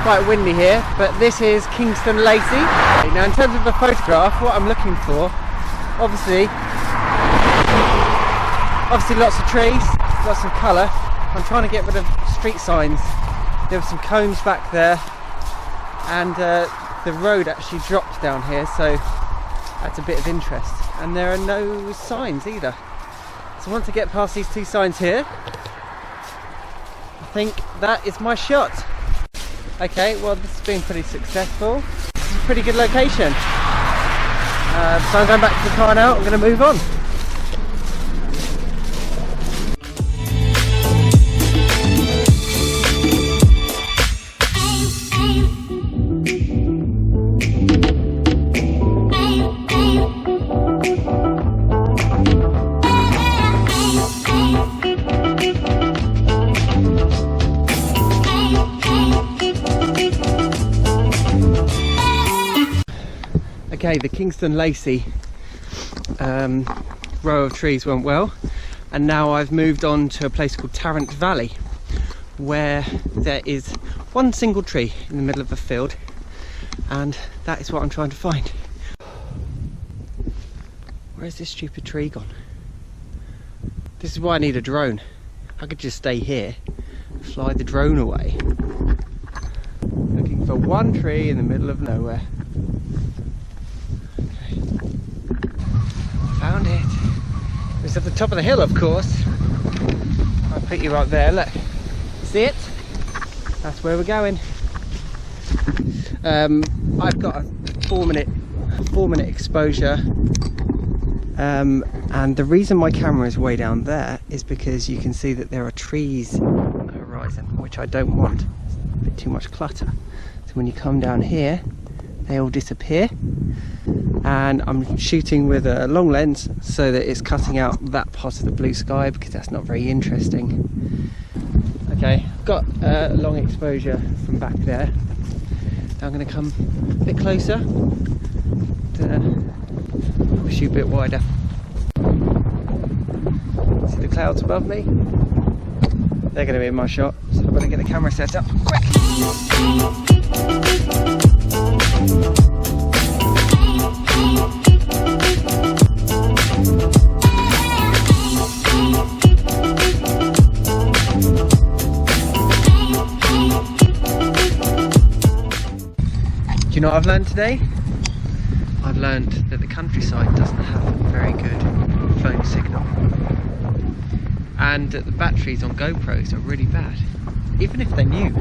Quite windy here, but this is Kingston Lacy. Now in terms of the photograph, what I'm looking for, obviously lots of trees, lots of colour. I'm trying to get rid of street signs. There were some cones back there, and the road actually drops down here, so that's a bit of interest. And there are no signs either. So once I get past these two signs here, I think that is my shot. Okay, well this has been pretty successful. This is a pretty good location. So I'm going back to the car now. I'm going to move on. Okay, the Kingston Lacy row of trees went well, and now I've moved on to a place called Tarrant Valley, where there is one single tree in the middle of a field, and that is what I'm trying to find. Where's this stupid tree gone? This is why I need a drone. I could just stay here, fly the drone away. Looking for one tree in the middle of nowhere. Found it. It's at the top of the hill, of course. I'll put you right there, look. See it? That's where we're going. I've got a 4-minute exposure. And the reason my camera is way down there is because you can see that there are trees on the horizon, which I don't want. It's a bit too much clutter. So when you come down here, they all disappear. And I'm shooting with a long lens so that it's cutting out that part of the blue sky, because that's not very interesting. Okay, I've got a long exposure from back there. Now I'm going to come a bit closer to shoot a bit wider. See the clouds above me? They're going to be in my shot, so I better get the camera set up quick. Do you know what I've learned today? I've learned that the countryside doesn't have a very good phone signal, and that the batteries on GoPros are really bad, even if they're new.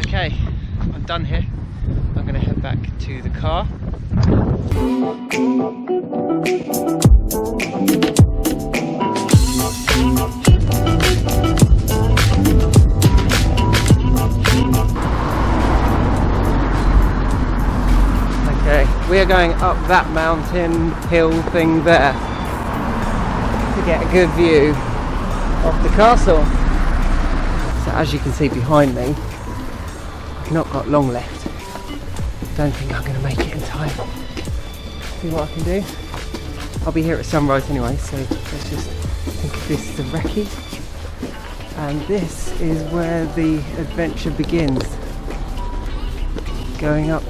Okay, I'm done here. I'm going to head back to the car. Okay, we are going up that mountain hill thing there to get a good view of the castle. So as you can see behind me, I've not got long left. Don't think I'm going to make it in time. See what I can do. I'll be here at sunrise anyway, so let's just think of this as a recce. And this is where the adventure begins. Going up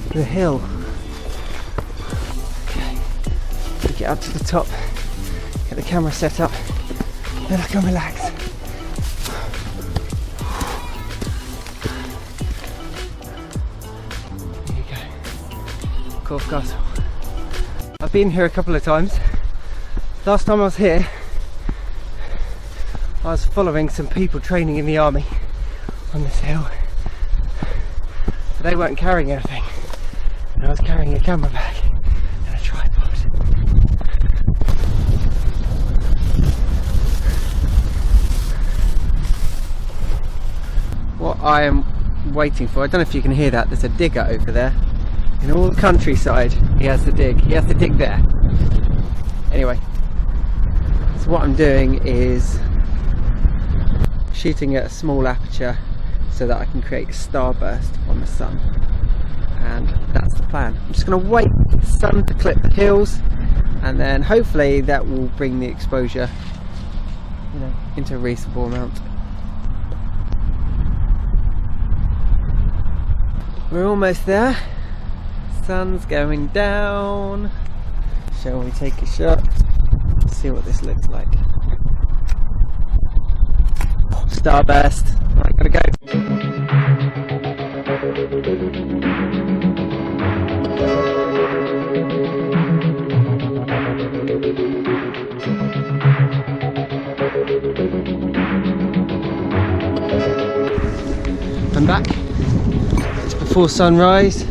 the hill. Okay, get up to the top, get the camera set up, then I can relax. Corfe Castle. I've been here a couple of times. Last time I was here, I was following some people training in the army on this hill. But they weren't carrying anything, and I was carrying a camera bag and a tripod. What I am waiting for, I don't know if you can hear that, there's a digger over there. In all the countryside, he has to dig there. Anyway, so what I'm doing is shooting at a small aperture so that I can create a starburst on the sun, and that's the plan. I'm just going to wait for the sun to clip the hills, and then hopefully that will bring the exposure, you know, into a reasonable amount. We're almost there. Sun's going down. Shall we take a shot? See what this looks like. Starburst. Right, gotta go. I'm back. It's before sunrise.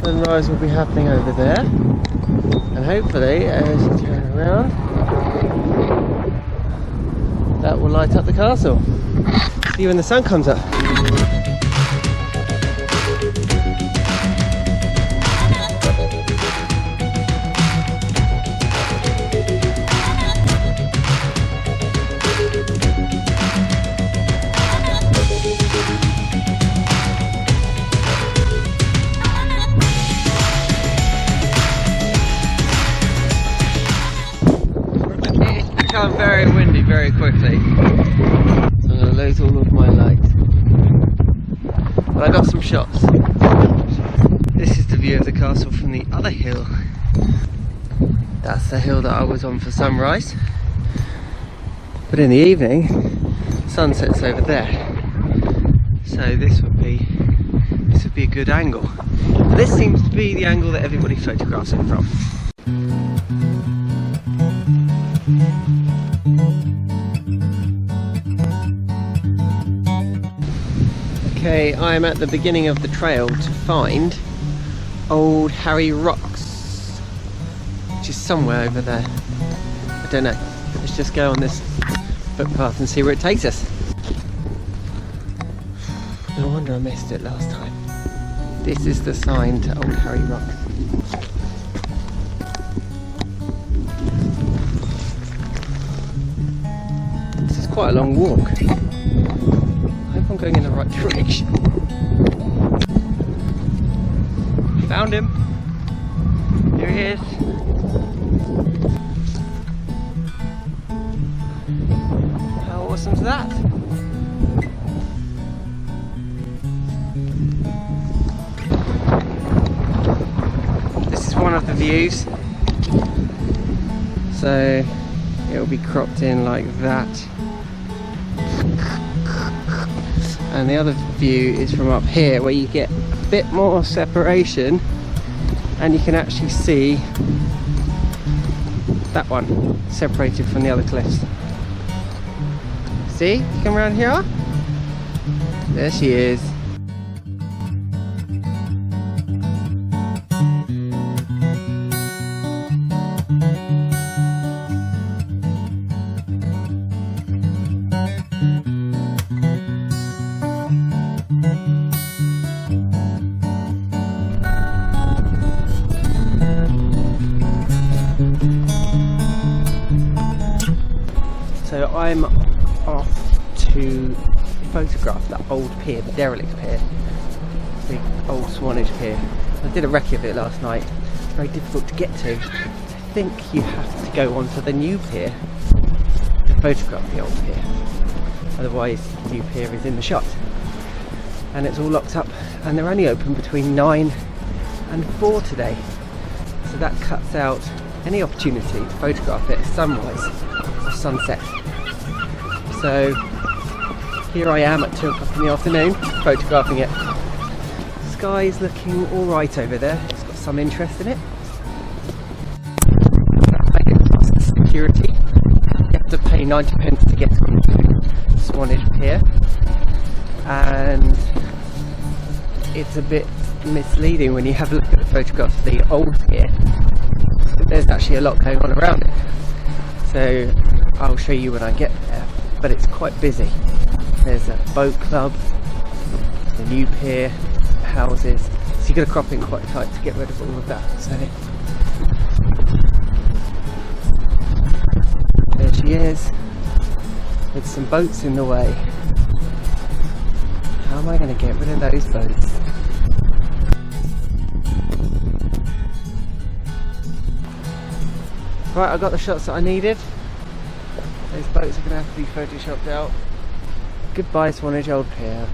Sunrise will be happening over there, and hopefully as you turn around that will light up the castle. See you when the sun comes up. Become very windy very quickly, so I'm going to lose all of my light, but I got some shots. This is the view of the castle from the other hill. That's the hill that I was on for sunrise, but in the evening sunset's over there, so this would be a good angle. This seems to be the angle that everybody photographs it from. Okay, I'm at the beginning of the trail to find Old Harry Rocks, which is somewhere over there. I don't know. Let's just go on this footpath and see where it takes us. No wonder I missed it last time. This is the sign to Old Harry Rocks. This is quite a long walk. I'm going in the right direction. Found him. Here he is. How awesome is that? This is one of the views. So it'll be cropped in like that. And the other view is from up here, where you get a bit more separation and you can actually see that one separated from the other cliffs. See? You come around here. There she is. So I'm off to photograph that old pier, the derelict pier, the old Swanage Pier. I did a recce of it last night. It's very difficult to get to. I think you have to go onto the new pier to photograph the old pier. Otherwise the new pier is in the shot. And it's all locked up, and they're only open between 9 and 4 today. So that cuts out any opportunity to photograph it at sunrise or sunset. So here I am at 2 o'clock in the afternoon photographing it. The sky is looking alright over there. It's got some interest in it. Security. You have to pay 90p to get onto Swanage Pier, and it's a bit misleading when you have a look at the photograph of the old pier. There's actually a lot going on around it, so I'll show you when I get there, but it's quite busy. There's a boat club, the new pier, houses, so you've got to crop in quite tight to get rid of all of that. So there she is, with some boats in the way. How am I going to get rid of those boats? Right, I got the shots that I needed. Those boats are going to have to be photoshopped out. Goodbye, Swanage Old Pier.